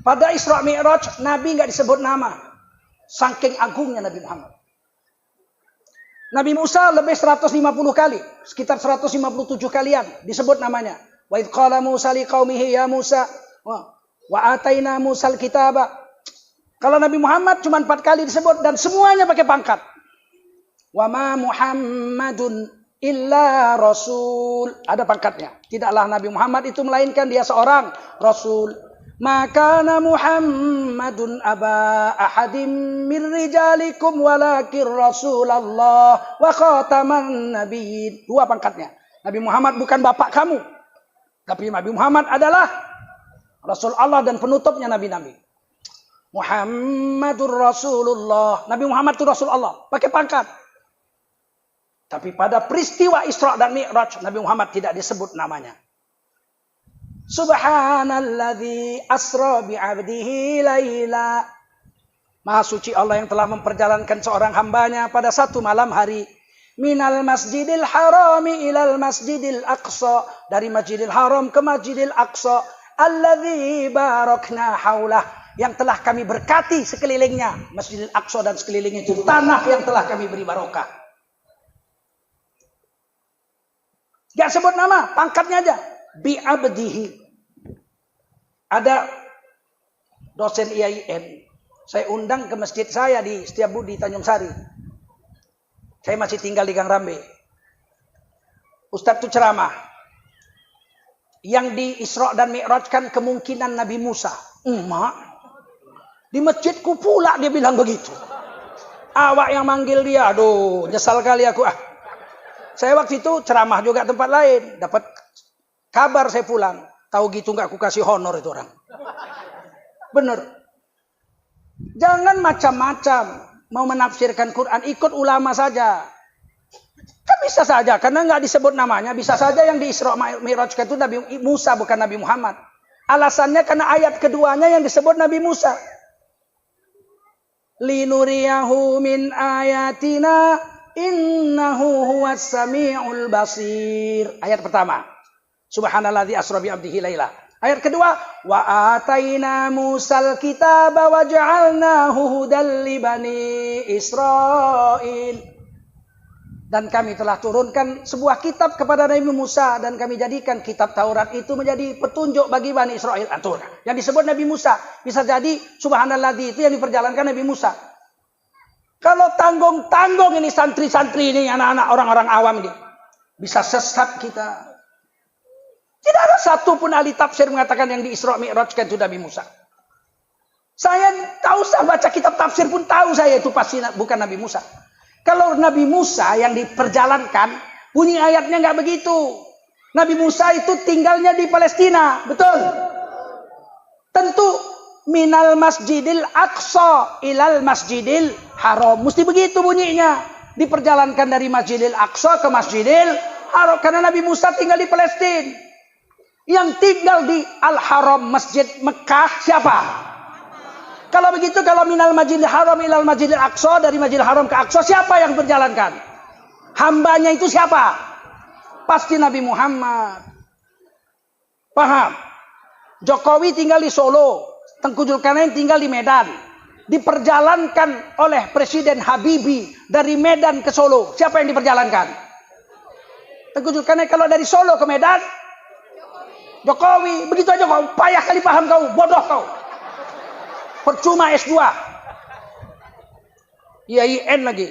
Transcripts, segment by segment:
Pada Isra Mi'raj, Nabi nggak disebut nama. Saking agungnya Nabi Muhammad. Nabi Musa lebih 150 kali. Sekitar 157 kalian disebut namanya. Wa idh qala Musa liqaumihi ya Musa. Wa ataina Musal kitaba. Kalau Nabi Muhammad cuma 4 kali disebut. Dan semuanya pakai pangkat. Wa ma Muhammadun illa rasul. Ada pangkatnya. Tidaklah Nabi Muhammad itu melainkan dia seorang rasul. Maka Muhammadun aba ahadim min rijalikum walakin Rasulullah wa khataman nabiyyin. 2 pangkatnya. Nabi Muhammad bukan bapak kamu. Tapi Nabi Muhammad adalah Rasul Allah dan penutupnya nabi-nabi. Muhammadur Rasulullah. Nabi Muhammad itu Rasul Allah. Pakai pangkat. Tapi pada peristiwa Isra dan Mi'raj, Nabi Muhammad tidak disebut namanya. Subhanalladzi asra bi'abdihi laila. Maha suci Allah yang telah memperjalankan seorang hambanya pada satu malam hari. Minal masjidil harami ilal masjidil aqsa. Dari masjidil haram ke masjidil aqsa. Alladzi barakna haulah. Yang telah kami berkati sekelilingnya. Masjidil aqsa dan sekelilingnya itu tanah yang telah kami beri barokah. Gak sebut nama, pangkatnya aja. Bi'abdihi. Ada dosen IAIN. Saya undang ke masjid saya di Setiabudi, Tanjung Sari. Saya masih tinggal di Gang Rambe. Ustadz itu ceramah. Yang di Isra dan Mi'raj kan kemungkinan Nabi Musa. Emak. Di masjidku pula dia bilang begitu. Awak yang manggil dia. Aduh, nyesal kali aku. Saya waktu itu ceramah juga tempat lain. Dapat kabar saya pulang. Tahu gitu nggak aku kasih honor itu orang. Bener. Jangan macam-macam. Mau menafsirkan Quran. Ikut ulama saja. Kan bisa saja. Karena nggak disebut namanya. Bisa saja yang di Isra Mi'raj itu Nabi Musa bukan Nabi Muhammad. Alasannya karena ayat keduanya yang disebut Nabi Musa. Linuriyahu min ayatina. Innahu huwas sami'ul basir. Ayat pertama. Subhanalladzi asra bi 'abdihi laila. Ayat kedua, wa ataina Musal kitaba wa ja'alnahu hudal li bani Israil. Dan kami telah turunkan sebuah kitab kepada Nabi Musa dan kami jadikan kitab Taurat itu menjadi petunjuk bagi Bani Israel. Yang disebut Nabi Musa bisa jadi subhanalladzi itu yang diperjalankan Nabi Musa. Kalau tanggung-tanggung ini santri-santri ini anak-anak orang-orang awam ini bisa sesat kita. Tidak ada satu pun ahli tafsir mengatakan yang di Isra Mi'raj kan itu Nabi Musa. Saya tahu saya baca kitab tafsir pun tahu saya itu pasti bukan Nabi Musa. Kalau Nabi Musa yang diperjalankan bunyi ayatnya nggak begitu. Nabi Musa itu tinggalnya di Palestina, betul? Tentu minal masjidil aqsa ilal masjidil haram. Mesti begitu bunyinya. Diperjalankan dari masjidil aqsa ke masjidil haram. Karena Nabi Musa tinggal di Palestina. Yang tinggal di Al-Haram Masjid Mekah siapa? Kalau begitu, kalau minal masjidil haram ilal masjidil aqsa, dari masjidil haram ke aqsa, siapa yang berjalankan? Hambanya itu siapa? Pasti Nabi Muhammad. Paham? Jokowi tinggal di Solo, Tengku Zulkarnain tinggal di Medan. Diperjalankan oleh Presiden Habibie dari Medan ke Solo. Siapa yang diperjalankan? Tengku Zulkarnain. Kalau dari Solo ke Medan, Jokowi. Begitu aja kau. Payah kali paham kau. Bodoh kau. Percuma S2. IAIN lagi.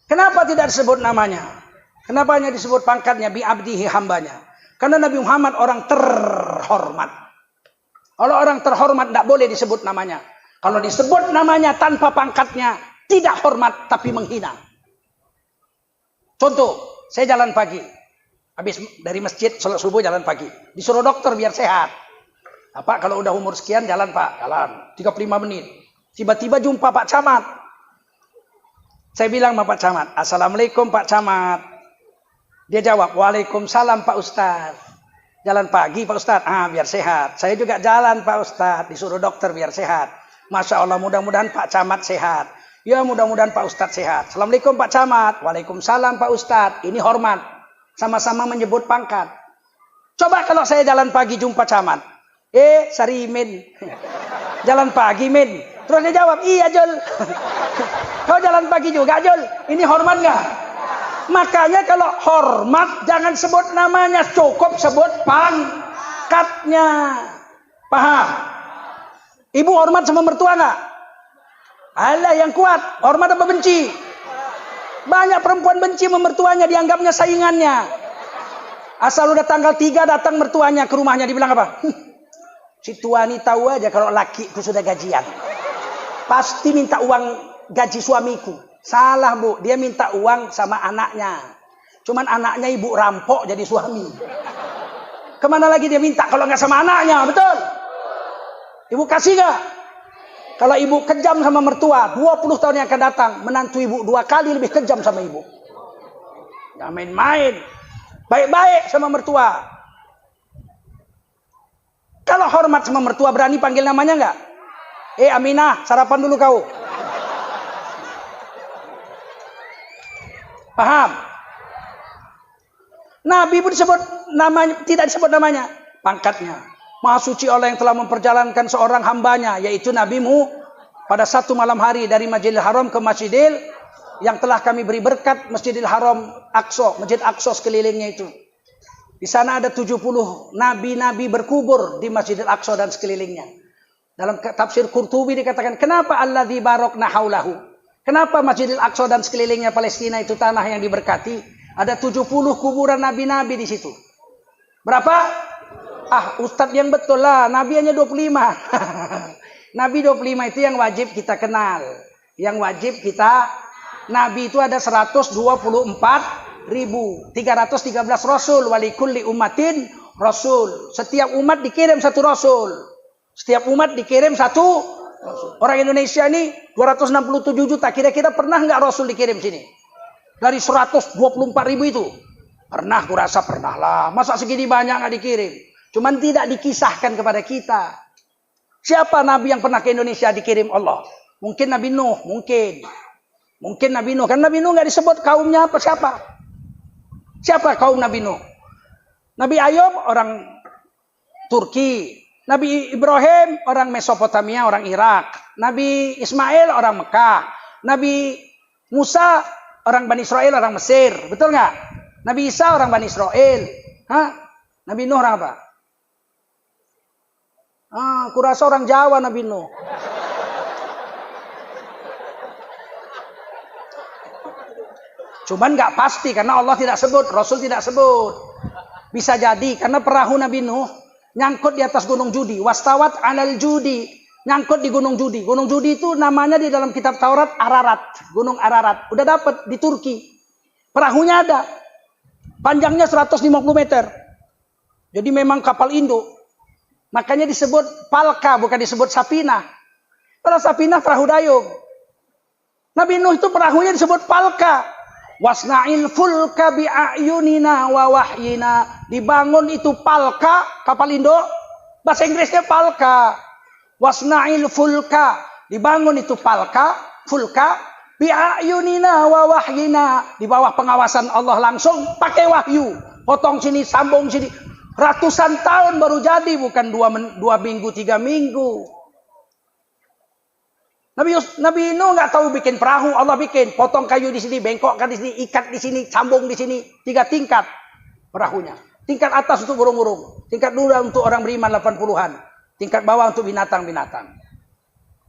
Kenapa tidak disebut namanya? Kenapa hanya disebut pangkatnya? Bi'abdihi hambanya. Karena Nabi Muhammad orang terhormat. Kalau orang terhormat tidak boleh disebut namanya. Kalau disebut namanya tanpa pangkatnya, tidak hormat tapi menghina. Contoh, saya jalan pagi. Habis dari masjid, sholat subuh jalan pagi. Disuruh dokter biar sehat. Pak kalau udah umur sekian jalan Pak. Jalan 35 menit. Tiba-tiba jumpa Pak Camat. Saya bilang sama Pak Camat, Assalamualaikum Pak Camat. Dia jawab, Waalaikumsalam Pak Ustadz. Jalan pagi Pak Ustadz. Biar sehat. Saya juga jalan Pak Ustadz. Disuruh dokter biar sehat. Masya Allah mudah-mudahan Pak Camat sehat. Ya mudah-mudahan Pak Ustadz sehat. Assalamualaikum Pak Camat. Waalaikumsalam Pak Ustadz. Ini hormat. Sama-sama menyebut pangkat. Coba kalau saya jalan pagi jumpa camat. Sari men. Jalan pagi men. Terus dia jawab, iya Jul. Kau jalan pagi juga Jul. Ini hormat nggak? Makanya kalau hormat jangan sebut namanya. Cukup sebut pangkatnya. Paham? Ibu hormat sama mertua nggak? Alah yang kuat. Hormat apa benci? Banyak perempuan benci sama mertuanya. Dianggapnya saingannya. Asal udah tanggal 3 datang mertuanya ke rumahnya. Dibilang apa? Si tua ini tahu aja kalau laki itu sudah gajian. Pasti minta uang gaji suamiku. Salah bu. Dia minta uang sama anaknya. Cuman anaknya ibu rampok jadi suami. Kemana lagi dia minta kalau nggak sama anaknya? Betul? Ibu kasih nggak? Kalau ibu kejam sama mertua, 20 tahun yang akan datang, menantu ibu 2 kali lebih kejam sama ibu. Jangan main-main. Baik-baik sama mertua. Kalau hormat sama mertua, berani panggil namanya nggak? Aminah, sarapan dulu kau. Paham? Nabi pun disebut namanya, tidak disebut namanya, pangkatnya. Maha suci Allah yang telah memperjalankan seorang hambanya, yaitu nabimu, pada satu malam hari dari Masjidil Haram ke Masjidil, yang telah kami beri berkat Masjidil Haram Aqsa, Masjid Aqsa sekelilingnya itu. Di sana ada 70 nabi-nabi berkubur di Masjidil Aqsa dan sekelilingnya. Dalam tafsir Qurtubi dikatakan, kenapa alladzi barakna haulahu? Kenapa Masjidil Aqsa dan sekelilingnya Palestina itu tanah yang diberkati? Ada 70 kuburan nabi-nabi di situ. Berapa? Ustadz yang betul lah, nabi hanya 25. Nabi 25 itu yang wajib kita kenal. Yang wajib kita, nabi itu ada 124.313 rasul. Walikulli ummatin rasul. Setiap umat dikirim satu rasul. Setiap umat dikirim satu rasul. Orang Indonesia ini 267 juta. Kira-kira pernah nggak rasul dikirim sini? Dari 124.000 itu. Pernah, kurasa pernah lah. Masa segini banyak nggak dikirim? Cuman tidak dikisahkan kepada kita. Siapa nabi yang pernah ke Indonesia dikirim Allah? Mungkin Nabi Nuh, mungkin. Mungkin Nabi Nuh. Kan Nabi Nuh nggak disebut kaumnya apa siapa? Siapa kaum Nabi Nuh? Nabi Ayub orang Turki. Nabi Ibrahim orang Mesopotamia, orang Irak. Nabi Ismail orang Mekah. Nabi Musa orang Bani Israel, orang Mesir. Betul nggak? Nabi Isa orang Bani Israel. Nabi Nuh orang apa? Kurasa orang Jawa Nabi Nuh. Cuman nggak pasti karena Allah tidak sebut, Rasul tidak sebut. Bisa jadi karena perahu Nabi Nuh nyangkut di atas gunung Judi. Wastawat alal Judi, nyangkut di gunung Judi. Gunung Judi itu namanya di dalam kitab Taurat Ararat, Gunung Ararat. Udah dapat di Turki. Perahunya ada. Panjangnya 150 meter. Jadi memang kapal induk. Makanya disebut Palka, bukan disebut Safinah. Kalau Safinah perahu dayung. Nabi Nuh itu perahunya disebut Palka. Wasna'il fulka bi'ayunina wa wahyina. Dibangun itu Palka, kapal induk. Bahasa Inggrisnya Palka. Wasna'il fulka. Dibangun itu Palka, fulka. Bi'ayunina wa wahyina. Di bawah pengawasan Allah langsung pakai wahyu. Potong sini, sambung sini. Ratusan tahun baru jadi, bukan 2 minggu, 3 minggu. Nabi Nuh nggak tahu bikin perahu, Allah bikin. Potong kayu di sini, bengkokkan di sini, ikat di sini, sambung di sini. 3 tingkat perahunya. Tingkat atas untuk burung-burung. Tingkat dua untuk orang beriman 80-an. Tingkat bawah untuk binatang-binatang.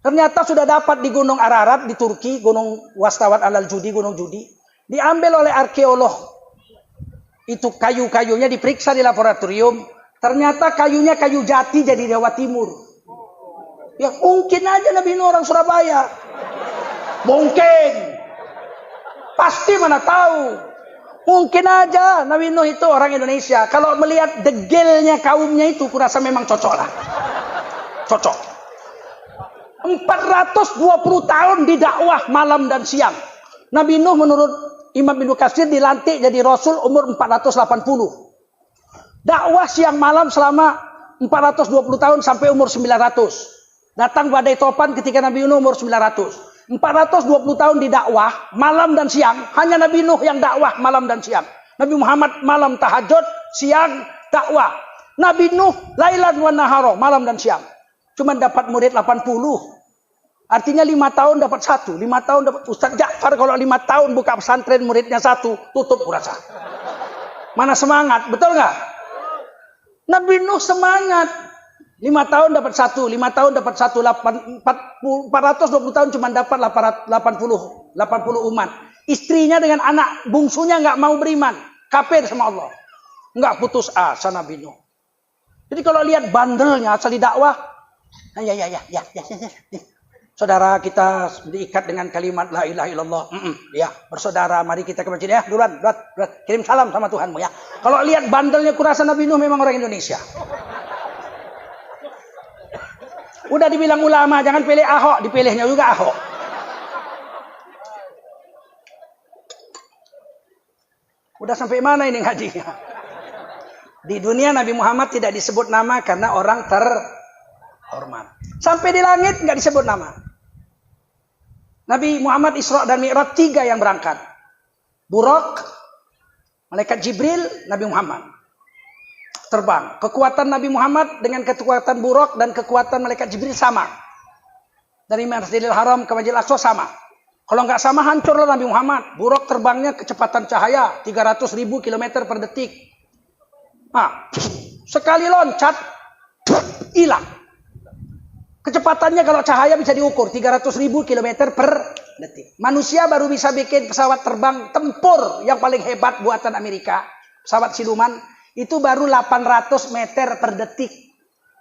Ternyata sudah dapat di Gunung Ararat di Turki, Gunung Wastawat alal Judi, Gunung Judi. Diambil oleh arkeolog. Itu kayu-kayunya diperiksa di laboratorium. Ternyata kayunya kayu jati jadi Jawa Timur. Ya mungkin aja Nabi Nuh orang Surabaya. Mungkin. Pasti mana tahu. Mungkin aja Nabi Nuh itu orang Indonesia. Kalau melihat degelnya kaumnya itu, kurasa memang cocok lah. Cocok. 420 tahun didakwah malam dan siang. Nabi Nuh menurut Imam Ibnu Katsir dilantik jadi Rasul umur 480. Dakwah siang malam selama 420 tahun sampai umur 900. Datang badai topan ketika Nabi Nuh umur 900. 420 tahun didakwah malam dan siang. Hanya Nabi Nuh yang dakwah malam dan siang. Nabi Muhammad malam tahajud, siang dakwah. Nabi Nuh lailan wa naharo, malam dan siang. Cuma dapat murid 80. Artinya 5 tahun dapat 1. 5 tahun dapat Ustaz Ja'far kalau 5 tahun buka pesantren muridnya 1, tutup kurasa. Mana semangat, betul nggak? Nabi Nuh semangat. 5 tahun dapat 1, 5 tahun dapat 1, 420 tahun cuma dapat 80 umat. Istrinya dengan anak bungsunya nggak mau beriman, kafir sama Allah. Nggak putus asa Nabi Nuh. Jadi kalau lihat bandelnya asal di dakwah, ya. Saudara kita diikat dengan kalimat la ilaha illallah. Ya, bersaudara, mari kita ke masjid ya. Duluan, kirim salam sama Tuhanmu ya. Kalau lihat bandelnya kurasa Nabi Nuh memang orang Indonesia. Udah dibilang ulama, jangan pilih Ahok, dipilihnya juga Ahok. Udah sampai mana ini ngajinya? Di dunia Nabi Muhammad tidak disebut nama karena orang terhormat. Sampai di langit nggak disebut nama. Nabi Muhammad Isra dan Mi'raj 3 yang berangkat. Buraq, malaikat Jibril, Nabi Muhammad. Terbang. Kekuatan Nabi Muhammad dengan kekuatan Buraq dan kekuatan malaikat Jibril sama. Dari Masjidil Haram ke Masjidil Aqsa sama. Kalau nggak sama hancurlah Nabi Muhammad. Buraq terbangnya kecepatan cahaya 300.000 km per detik. Nah, sekali loncat hilang. Kecepatannya kalau cahaya bisa diukur 300.000 km per detik. Manusia baru bisa bikin pesawat terbang tempur yang paling hebat buatan Amerika. Pesawat siluman itu baru 800 meter per detik.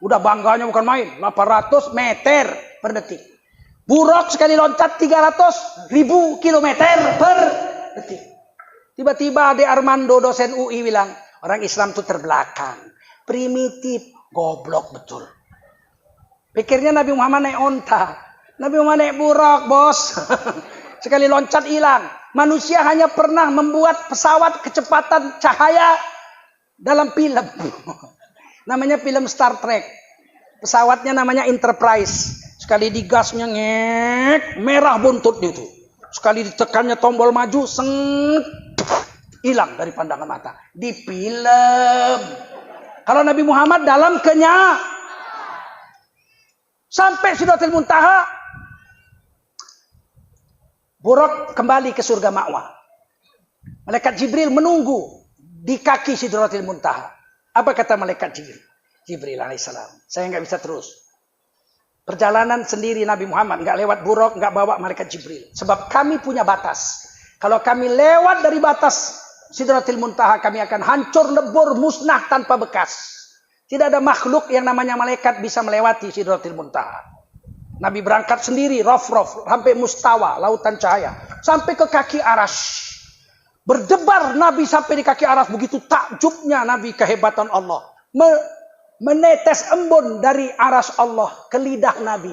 Udah bangganya bukan main, 800 meter per detik. Buraq sekali loncat 300.000 km per detik. Tiba-tiba Ade Armando dosen UI bilang, orang Islam itu terbelakang, primitif, goblok betul. Pikirnya Nabi Muhammad naik onta, Nabi Muhammad naik buraq, bos. Sekali loncat hilang. Manusia hanya pernah membuat pesawat kecepatan cahaya dalam film. Namanya film Star Trek. Pesawatnya namanya Enterprise. Sekali digasnya ngek, merah buntutnya itu. Sekali ditekannya tombol maju, hilang dari pandangan mata. Di film. Kalau Nabi Muhammad dalam sampai Sidratul Muntaha, Buraq kembali ke surga Ma'wa. Malaikat Jibril menunggu di kaki Sidratul Muntaha. Apa kata malaikat Jibril alaihissalam? Saya nggak bisa terus. Perjalanan sendiri Nabi Muhammad, nggak lewat Buraq, nggak bawa malaikat Jibril. Sebab kami punya batas. Kalau kami lewat dari batas Sidratul Muntaha, kami akan hancur, lebur, musnah tanpa bekas. Tidak ada makhluk yang namanya malaikat bisa melewati Sidratul Muntaha. Nabi berangkat sendiri, rof, sampai mustawa, lautan cahaya. Sampai ke kaki Arash. Berdebar Nabi sampai di kaki Arash. Begitu takjubnya Nabi kehebatan Allah. Menetes embun dari Arash Allah ke lidah Nabi.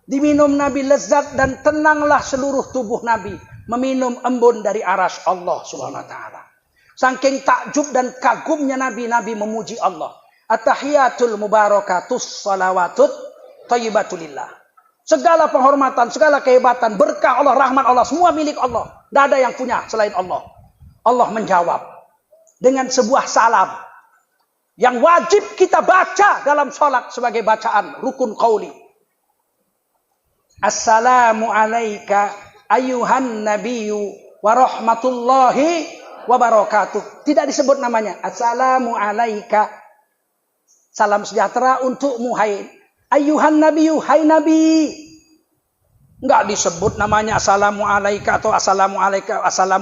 Diminum Nabi lezat dan tenanglah seluruh tubuh Nabi. Meminum embun dari Arash Allah subhanahu wa ta'ala. Saking takjub dan kagumnya Nabi memuji Allah. At-tahiyatul mubarakatus salawatut thayyibatulillah. Segala penghormatan, segala kehebatan, berkah Allah, rahmat Allah, semua milik Allah. Tidak ada yang punya selain Allah. Allah menjawab dengan sebuah salam yang wajib kita baca dalam sholat sebagai bacaan rukun qauli. Assalamu alayka ayyuhan nabiyyu wa rahmatullahi wa barakatuh. Tidak disebut namanya. Assalamu alayka. Salam sejahtera untukmu hai ayyuhan nabiyyu, hai nabi. Enggak disebut namanya assalamu alayka atau assalamu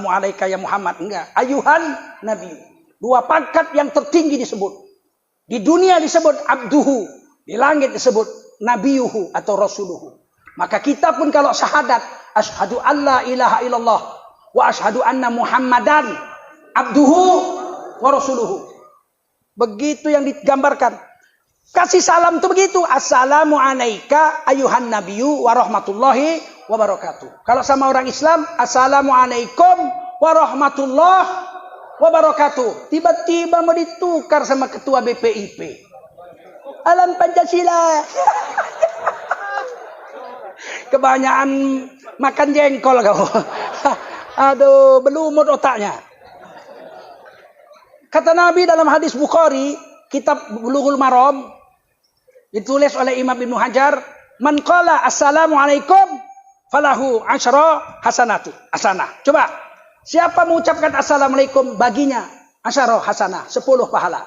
alayka ya Muhammad. Enggak. Ayyuhan nabiyyu. Dua pangkat yang tertinggi disebut. Di dunia disebut abduhu. Di langit disebut nabiyuhu atau rasuluhu. Maka kita pun kalau syahadat, asyhadu alla ilaha illallah wa asyhadu anna Muhammadan abduhu wa rasuluhu. Begitu yang digambarkan. Kasih salam itu begitu. Assalamu alayka ayuhan nabiyyu wa rahmatullahi wa barakatuh. Kalau sama orang Islam, assalamu alaikum wa rahmatullahi wa barakatuh. Tiba-tiba mau ditukar sama ketua BPIP. Alam Pancasila. Kebanyakan makan jengkol kau. Aduh, belumut otaknya. Kata Nabi dalam hadis Bukhari, kitab Bulughul Maram ditulis oleh Imam Ibnu Hajar, man qala assalamualaikum falahu asyara hasanah. Coba, siapa mengucapkan assalamualaikum baginya asyara hasanah, 10 pahala.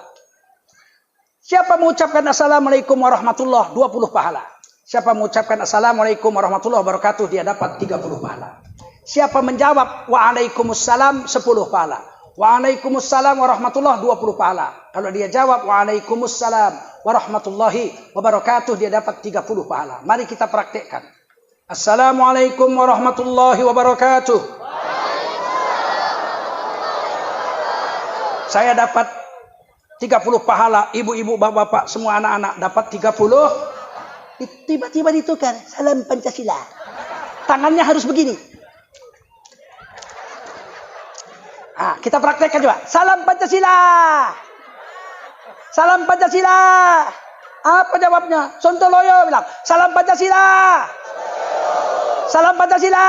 Siapa mengucapkan assalamualaikum warahmatullah, 20 pahala. Siapa mengucapkan assalamualaikum warahmatullahi wabarakatuh, dia dapat 30 pahala. Siapa menjawab waalaikumsalam, 10 pahala. Waalaikumsalam warahmatullahi 20 pahala. Kalau dia jawab waalaikumsalam warahmatullahi wabarakatuh, dia dapat 30 pahala. Mari kita praktekkan. Assalamualaikum warahmatullahi wabarakatuh. Saya dapat 30 pahala. Ibu-ibu, bapak-bapak, semua anak-anak dapat 30. Tiba-tiba ditukar. Salam Pancasila. Tangannya harus begini. Nah, kita praktekkan coba. Salam Pancasila. Salam Pancasila. Apa jawabnya? Sontoloyo bilang, salam Pancasila. Salam Pancasila.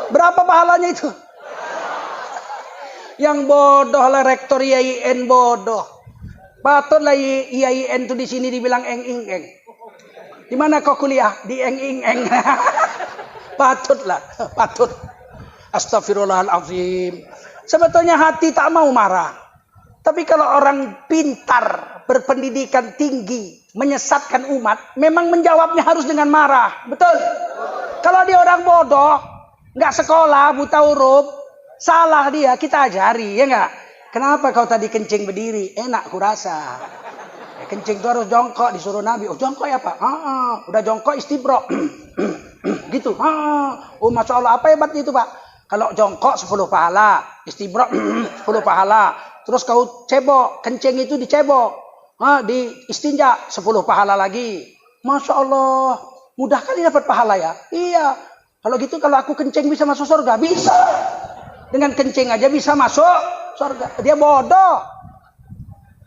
Berapa pahalanya itu? Yang bodoh lah rektor IAIN bodoh. Patutlah IAIN itu di sini dibilang eng-ing-eng. Di mana kau kuliah? Di eng-ing-eng. Patutlah, patut. Astagfirullahaladzim. Sebetulnya hati tak mau marah. Tapi kalau orang pintar, berpendidikan tinggi, menyesatkan umat, memang menjawabnya harus dengan marah. Betul? Kalau dia orang bodoh, nggak sekolah, buta huruf, salah dia, kita ajari, ya nggak? Kenapa kau tadi kencing berdiri? Enak kurasa. Kencing itu harus jongkok, disuruh Nabi. Oh jongkok ya Pak? Udah jongkok istibro. Gitu. Oh Masya Allah, apa hebatnya itu Pak? Kalau jongkok 10 pahala, istibro 10 pahala. Terus kau cebok, kencing itu dicebok. Di istinja 10 pahala lagi. Masya Allah, mudah kali dapat pahala ya? Iya. Kalau gitu kalau aku kencing bisa masuk surga? Bisa. Dengan kencing aja bisa masuk surga. Dia bodoh.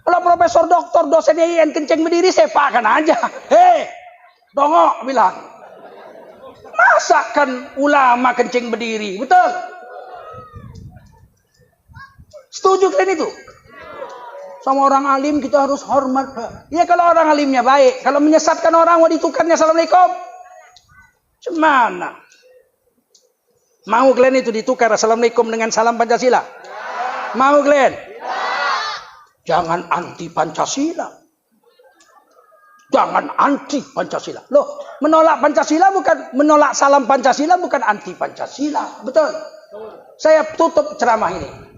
Kalau profesor, doktor, dosen IAIN kencing berdiri, sepakan aja. Hei, dongok bilang. Masakan ulama kencing berdiri, betul? Setuju kalian itu? Sama orang alim kita harus hormat. Ya kalau orang alimnya baik. Kalau menyesatkan orang, mau ditukarnya assalamualaikum. Cemana? Mau kalian itu ditukar assalamualaikum dengan salam Pancasila? Mau kalian? Jangan anti Pancasila. Jangan anti Pancasila. Loh, menolak Pancasila bukan menolak salam Pancasila, bukan anti Pancasila. Betul? Saya tutup ceramah ini.